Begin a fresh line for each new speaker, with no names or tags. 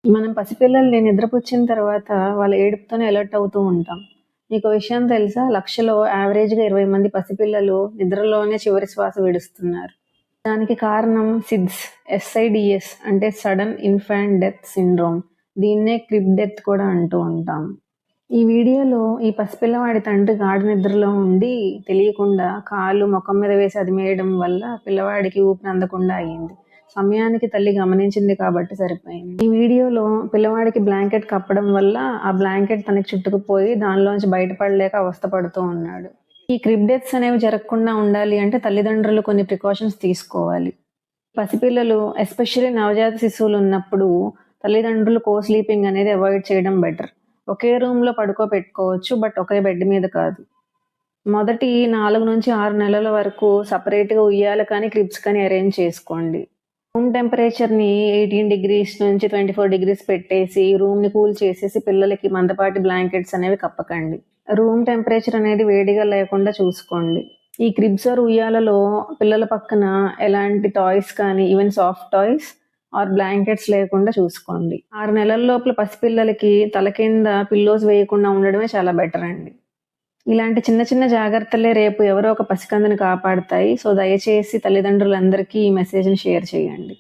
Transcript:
మనం పసిపిల్లల్ని నిద్రపుచ్చిన తర్వాత వాళ్ళ ఏడుపుతోనే అలర్ట్ అవుతూ ఉంటాం. మీకో విషయం తెలుసా? లక్షలో యావరేజ్‌గా 20 మంది పసిపిల్లలు నిద్రలోనే చివరి శ్వాస విడుస్తున్నారు. దానికి కారణం సిడ్స్, ఎస్ఐడిఎస్ అంటే సడన్ ఇన్ఫాంట్ డెత్ సిండ్రోమ్. దీన్నే క్రిబ్ డెత్ కూడా అంటూ ఉంటాం. ఈ వీడియోలో ఈ పసిపిల్లవాడి తండ్రి గాఢ నిద్రలో ఉండి తెలియకుండా కాలు మొఖం మీద వేసి అదిమేయడం వల్ల పిల్లవాడికి ఊపిరి అందకుండా అయింది. సమయానికి తల్లి గమనించింది కాబట్టి సరిపోయింది. ఈ వీడియోలో పిల్లవాడికి బ్లాంకెట్ కప్పడం వల్ల ఆ బ్లాంకెట్ తనకి చుట్టుకుపోయి దానిలోంచి బయటపడలేక అవస్థపడుతూ ఉన్నాడు. ఈ క్రిబ్ డెత్స్ అనేవి జరగకుండా ఉండాలి అంటే తల్లిదండ్రులు కొన్ని ప్రికాషన్స్ తీసుకోవాలి. పసిపిల్లలు ఎస్పెషల్లీ నవజాత శిశువులు ఉన్నప్పుడు తల్లిదండ్రులు కో స్లీపింగ్ అనేది అవాయిడ్ చేయడం బెటర్. ఒకే రూమ్‌లో పడుకోబెట్టుకోవచ్చు. బట్ ఒకే బెడ్ మీద కాదు. మొదటి 4-6 నెలల వరకు సెపరేట్‌గా ఉయ్యాల కానీ, క్రిబ్స్ కానీ అరేంజ్ చేసుకోండి. రూమ్ టెంపరేచర్‌ని 18 డిగ్రీస్ నుంచి 24 డిగ్రీస్ పెట్టేసి రూమ్‌ని కూల్ చేసేసి పిల్లలకి మందపాటి బ్లాంకెట్స్ అనేవి కప్పకండి. రూమ్ టెంపరేచర్ అనేది వేడిగా లేకుండా చూసుకోండి. ఈ క్రిబ్స్ ఆర్ ఉయ్యాలలో పిల్లల పక్కన ఎలాంటి టాయ్స్ కానీ, even soft toys or blankets లేకుండా చూసుకోండి. 6 నెలల లోపల పసిపిల్లలకి తల కింద పిల్లోస్ వేయకుండా ఉండడమే చాలా బెటర్ అండి. ఇలాంటి చిన్న చిన్న జాగ్రత్తలే రేపు ఎవరో ఒక పసికందుని కాపాడతాయి. సో, దయచేసి తల్లిదండ్రులందరికీ ఈ మెసేజ్‌ని షేర్ చేయండి.